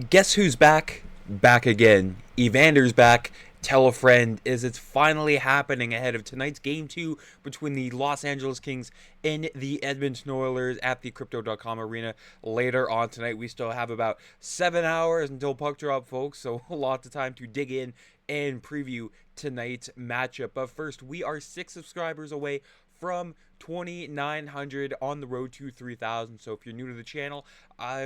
Guess who's back? Back again. Evander's back. Tell a friend, is it's finally happening ahead of tonight's game two between the Los Angeles Kings and the Edmonton Oilers at the Crypto.com arena later on tonight. We still have about 7 hours until puck drop, folks, so lots of time to dig in and preview tonight's matchup. But first, we are 6 subscribers away from 2,900 on the road to 3,000. So if you're new to the channel,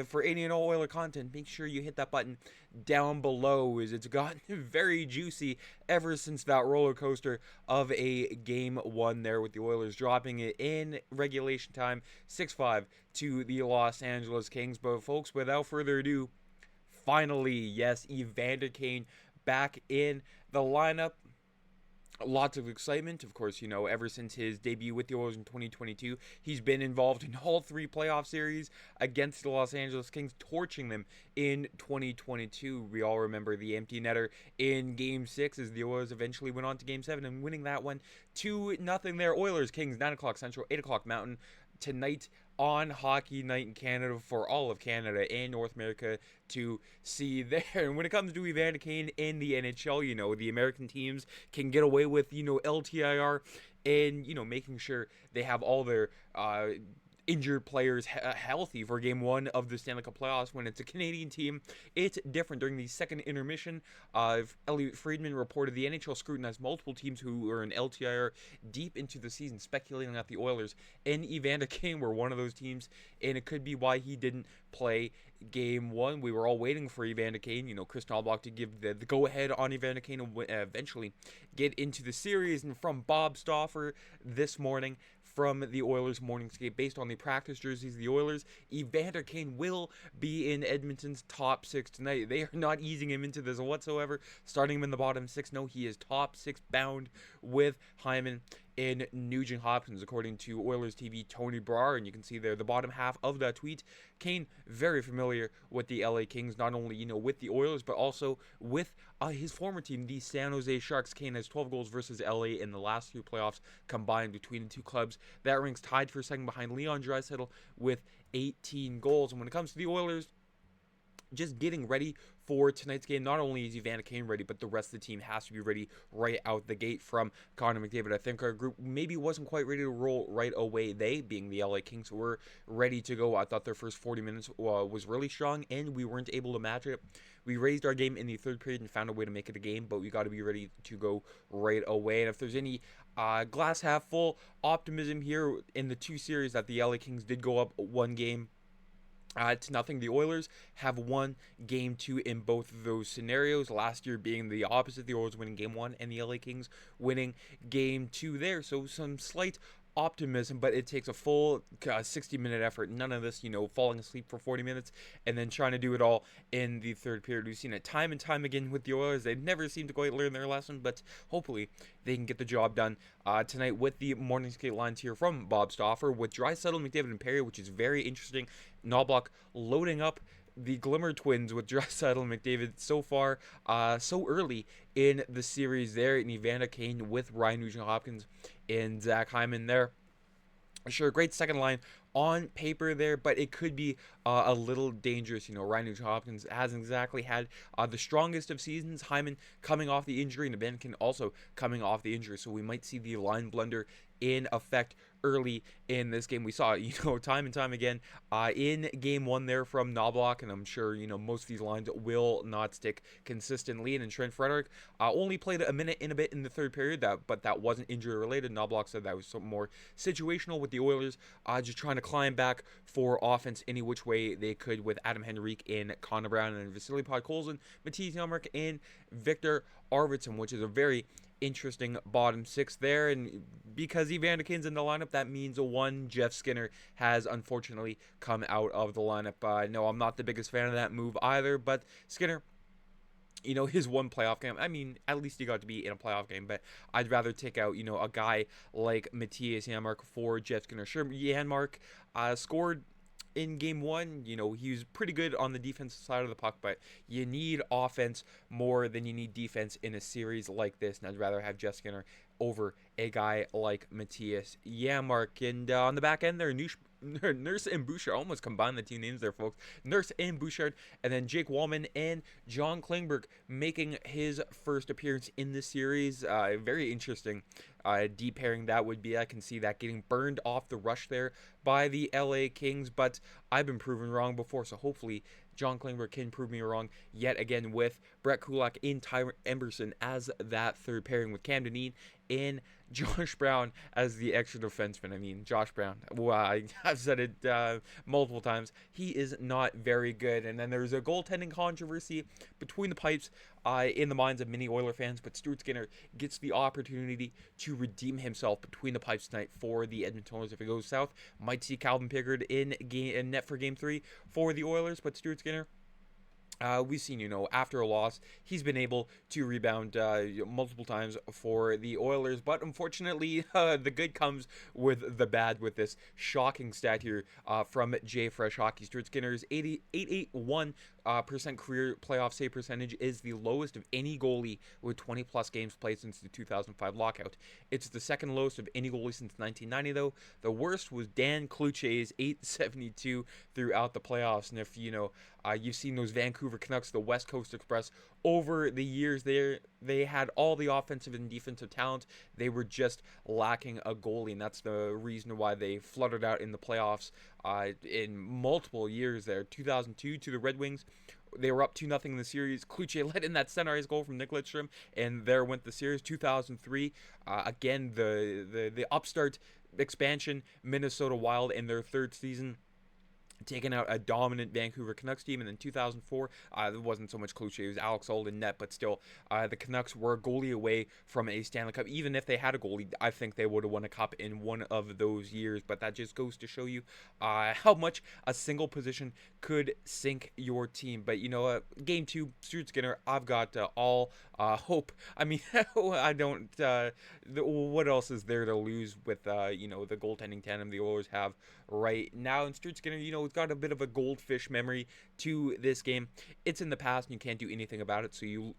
for any and all Oiler content, make sure you hit that button down below, as it's gotten very juicy ever since that roller coaster of a game one there, with the Oilers dropping it in regulation time 6-5 to the Los Angeles Kings. But folks, without further ado, finally, yes, Evander Kane back in the lineup. Lots of excitement, of course, ever since his debut with the Oilers in 2022. He's been involved in all three playoff series against the Los Angeles Kings, torching them in 2022. We all remember the empty netter in Game 6 as the Oilers eventually went on to Game 7 and winning that one 2-0 there. Oilers, Kings, 9 o'clock Central, 8 o'clock Mountain tonight on Hockey Night in Canada for all of Canada and North America to see there. And when it comes to Evander Kane in the NHL, the American teams can get away with, LTIR and, making sure they have all their injured players healthy for game one of the Stanley Cup playoffs. When it's a Canadian team, it's different. During the second intermission, Elliot Friedman reported the NHL scrutinized multiple teams who were in LTIR deep into the season, speculating that the Oilers and Evander Kane were one of those teams, and it could be why he didn't play game one. We were all waiting for Evander Kane, Kris Knoblauch to give the go-ahead on Evander Kane and eventually get into the series. And from Bob Stauffer this morning, from the Oilers morning skate, based on the practice jerseys of the Oilers, Evander Kane will be in Edmonton's top six tonight. They are not easing him into this whatsoever, starting him in the bottom six. No, he is top six bound with Hyman in Nugent-Hopkins, according to Oilers TV Tony Brar. And you can see there the bottom half of that tweet. Kane, very familiar with the LA Kings, not only, with the Oilers, but also with his former team, the San Jose Sharks. Kane has 12 goals versus LA in the last two playoffs combined between the two clubs. That ranks tied for second behind Leon Draisaitl with 18 goals. And when it comes to the Oilers, just getting ready for tonight's game, not only is Evander Kane ready, but the rest of the team has to be ready right out the gate from Connor McDavid. I think our group maybe wasn't quite ready to roll right away. They, being the LA Kings, were ready to go. I thought their first 40 minutes was really strong, and we weren't able to match it. We raised our game in the third period and found a way to make it a game, but we got to be ready to go right away. And if there's any glass half full optimism here in the two series that the LA Kings did go up one game to nothing, the Oilers have won game two in both of those scenarios. Last year being the opposite, the Oilers winning game one and the LA Kings winning game two there. So some slight optimism, but it takes a full 60-minute effort. None of this, falling asleep for 40 minutes and then trying to do it all in the third period. We've seen it time and time again with the Oilers. They never seem to quite learn their lesson, but hopefully they can get the job done tonight with the morning skate lines here from Bob Stauffer, with Draisaitl, McDavid, and Perry, which is very interesting. Knoblauch loading up the Glimmer twins with Draisaitl and McDavid so far, so early in the series there, and Evander Kane with Ryan Nugent-Hopkins and Zach Hyman there. Sure, great second line on paper there, but it could be a little dangerous. Ryan Nugent-Hopkins hasn't exactly had the strongest of seasons. Hyman coming off the injury, and Evander Kane also coming off the injury, so we might see the line blunder in effect early in this game. We saw it, time and time again in game one there from Knoblauch, and I'm sure, most of these lines will not stick consistently. And Trent Frederick only played a minute and a bit in the third period, but that wasn't injury related. Knoblauch said that was something more situational with the Oilers, just trying to climb back for offense any which way they could, with Adam Henrique and Connor Brown and Vasily Podkolzin, Mattias Janmark, and Victor Arvidsson, which is a very interesting bottom six there. And because Evander Kane's in the lineup, that means one Jeff Skinner has unfortunately come out of the lineup. No, I'm not the biggest fan of that move either, but Skinner, his one playoff game, I mean, at least he got to be in a playoff game, but I'd rather take out, a guy like Mattias Janmark for Jeff Skinner. Sure, Janmark scored in game one. He was pretty good on the defensive side of the puck, but you need offense more than you need defense in a series like this, and I'd rather have Jeff Skinner over a guy like Mattias Janmark. And on the back end there, Nurse and Bouchard. I almost combined the two names there, folks. Nurse and Bouchard, and then Jake Wallman and John Klingberg making his first appearance in the series. Very interesting. Deep pairing that would be. I can see that getting burned off the rush there by the LA Kings, but I've been proven wrong before, so hopefully John Klingberg can prove me wrong yet again with Brett Kulak and Tyler Emberson as that third pairing with Cam Dineen and Josh Brown as the extra defenseman. I mean, Josh Brown, well, I've said it multiple times, he is not very good. And then there's a goaltending controversy between the pipes in the minds of many Oiler fans, but Stuart Skinner gets the opportunity to redeem himself between the pipes tonight for the Edmonton Oilers. If it goes south, might see Calvin Pickard in net for Game 3 for the Oilers, but Stuart Skinner, we've seen, after a loss, he's been able to rebound multiple times for the Oilers. But unfortunately, the good comes with the bad with this shocking stat here from J Fresh Hockey. Stuart Skinner's 881% career playoff save percentage is the lowest of any goalie with 20-plus games played since the 2005 lockout. It's the second lowest of any goalie since 1990, though. The worst was Dan Cloutier's 872 throughout the playoffs. And if, you've seen those Vancouver Canucks, the West Coast Express, over the years they had all the offensive and defensive talent. They were just lacking a goalie, and that's the reason why they fluttered out in the playoffs in multiple years there. 2002 to the Red Wings, they were up 2-0 in the series. Cloutier let in that center ice goal from Nick Lidstrom, and there went the series. 2003, again, the upstart expansion, Minnesota Wild in their third season, taking out a dominant Vancouver Canucks team. And then 2004, it wasn't so much Cloutier, it was Alex Holland in net, but still, the Canucks were a goalie away from a Stanley Cup. Even if they had a goalie, I think they would have won a cup in one of those years. But that just goes to show you how much a single position could sink your team. But Game 2, Stuart Skinner, I've got all hope. I mean, I don't, what else is there to lose with, the goaltending tandem the Oilers have right now? And Stuart Skinner, it's got a bit of a goldfish memory to this game. It's in the past and you can't do anything about it, so you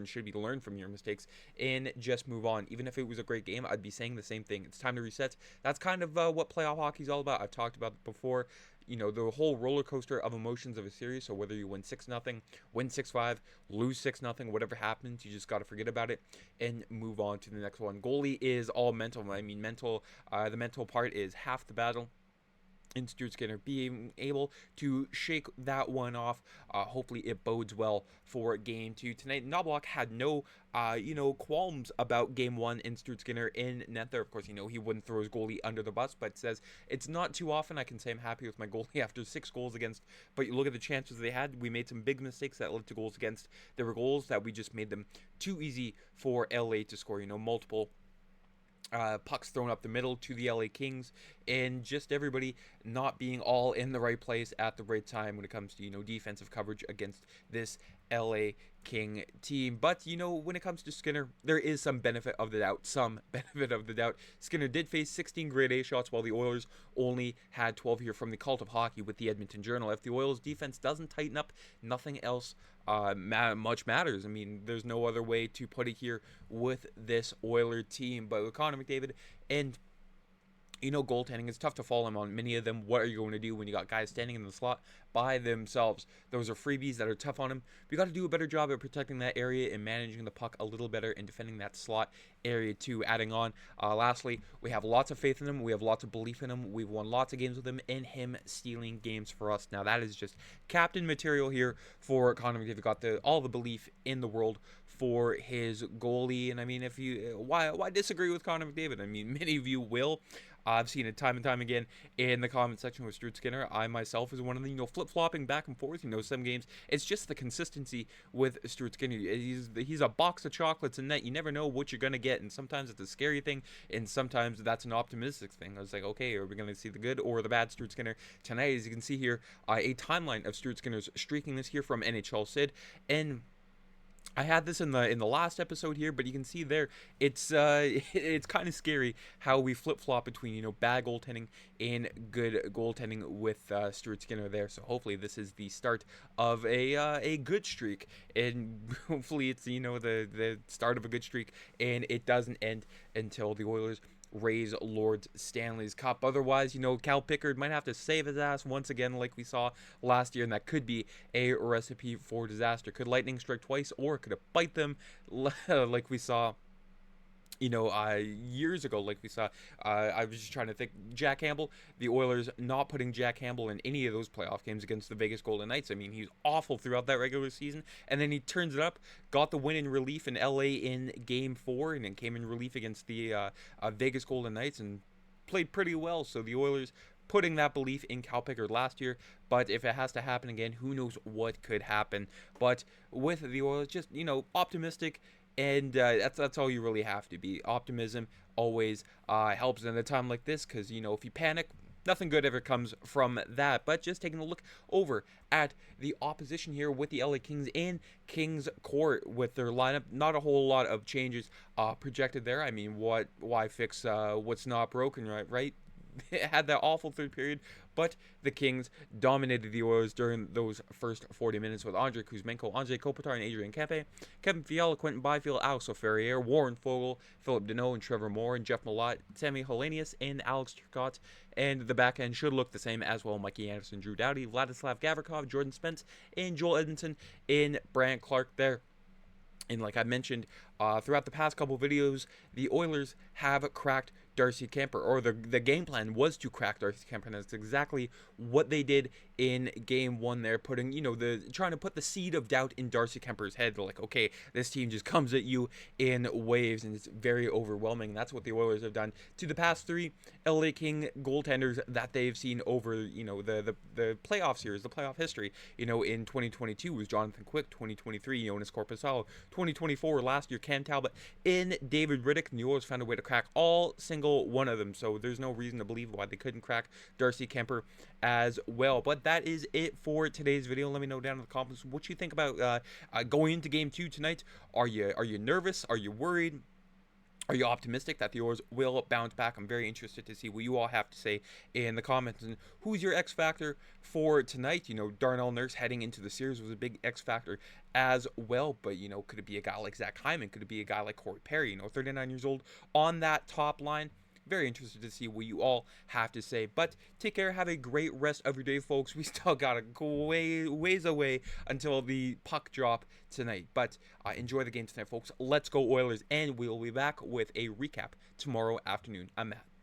should be learn from your mistakes and just move on. Even if it was a great game, I'd be saying the same thing. It's time to reset. That's kind of what playoff hockey is all about. I've talked about it before. The whole roller coaster of emotions of a series. So whether you win 6-0, win 6-5, lose 6-0, whatever happens, you just got to forget about it and move on to the next one. Goalie is all mental. I mean, the mental part is half the battle. And Stuart Skinner being able to shake that one off. Hopefully it bodes well for Game 2 tonight. Knoblauch had no, qualms about Game 1 and Stuart Skinner in net there. Of course, he wouldn't throw his goalie under the bus, but says it's not too often I can say I'm happy with my goalie after 6 goals against. But you look at the chances they had. We made some big mistakes that led to goals against. There were goals that we just made them too easy for LA to score. Multiple pucks thrown up the middle to the LA Kings, and just everybody not being all in the right place at the right time when it comes to defensive coverage against this LA King team. But when it comes to Skinner, there is some benefit of the doubt. Skinner did face 16 grade A shots, while the Oilers only had 12 here from the Cult of Hockey with the Edmonton Journal. If the Oilers defense doesn't tighten up, nothing else much matters. I mean, there's no other way to put it here with this Oiler team. But with Connor McDavid and goaltending, it's tough to follow him on many of them. What are you going to do when you got guys standing in the slot by themselves? Those are freebies that are tough on him. We got to do a better job at protecting that area and managing the puck a little better and defending that slot area too. Adding on, lastly, we have lots of faith in him. We have lots of belief in him. We've won lots of games with him, and him stealing games for us. Now that is just captain material here for Connor McDavid. Got all the belief in the world for his goalie. And I mean, if you why disagree with Connor McDavid? I mean, many of you will. I've seen it time and time again in the comment section with Stuart Skinner. I myself is one of the flip-flopping back and forth. Some games it's just the consistency with Stuart Skinner. He's a box of chocolates in net. You never know what you're gonna get, and sometimes it's a scary thing, and sometimes that's an optimistic thing. I was like, okay, are we gonna see the good or the bad Stuart Skinner tonight? As you can see here, a timeline of Stuart Skinner's streaking this here from NHL Sid, and I had this in the last episode here, but you can see there it's kind of scary how we flip-flop between bad goaltending and good goaltending with Stuart Skinner there. So hopefully this is the start of a good streak, and hopefully it's the start of a good streak, and it doesn't end until the Oilers raise Lord Stanley's Cup. Otherwise, Cal Pickard might have to save his ass once again like we saw last year, and that could be a recipe for disaster. Could lightning strike twice, or could it bite them like we saw years ago, like we saw. I was just trying to think. Jack Campbell, the Oilers not putting Jack Campbell in any of those playoff games against the Vegas Golden Knights. I mean, he's awful throughout that regular season, and then he turns it up, got the win in relief in LA in Game 4, and then came in relief against the Vegas Golden Knights and played pretty well. So the Oilers putting that belief in Cal Pickard last year, but if it has to happen again, who knows what could happen. But with the Oilers, just, optimistic. And that's all you really have to be. Optimism always helps in a time like this, because, if you panic, nothing good ever comes from that. But just taking a look over at the opposition here with the LA Kings in Kings Court with their lineup, not a whole lot of changes projected there. I mean, why fix what's not broken, right? It had that awful third period, but the Kings dominated the Oilers during those first 40 minutes with Andrei Kuzmenko, Anze Kopitar, and Adrian Kempe, Kevin Fiala, Quentin Byfield, Alex Ferrier, Warren Foegele, Philip Deneau, and Trevor Moore, and Jeff Malott, Sammy Hellenius, and Alex Turcotte. And the back end should look the same as well. Mikey Anderson, Drew Doughty, Vladislav Gavrikov, Jordan Spence, and Joel Edmonton in Brant Clark there. And like I mentioned throughout the past couple videos, the Oilers have cracked Darcy Kemper, or the game plan was to crack Darcy Kemper, and that's exactly what they did in Game 1 there, putting, trying to put the seed of doubt in Darcy Kemper's head. They're like, okay, this team just comes at you in waves, and it's very overwhelming. And that's what the Oilers have done to the past 3 LA King goaltenders that they've seen over, the playoff series, the playoff history. In 2022 was Jonathan Quick, 2023 Jonas Corposalo, 2024 last year Cam Talbot, in David Riddick, and the Oilers found a way to crack all single one of them, so there's no reason to believe why they couldn't crack Darcy Kemper as well. But that is it for today's video. Let me know down in the comments what you think about going into Game 2 tonight. Are you nervous? Are you worried? Are you optimistic that the Oilers will bounce back? I'm very interested to see what you all have to say in the comments. And who's your X factor for tonight? Darnell Nurse heading into the series was a big X factor as well. But, could it be a guy like Zach Hyman? Could it be a guy like Corey Perry, 39 years old on that top line? Very interested to see what you all have to say. But take care. Have a great rest of your day, folks. We still got to go ways away until the puck drop tonight. But enjoy the game tonight, folks. Let's go Oilers. And we'll be back with a recap tomorrow afternoon. I'm Matt.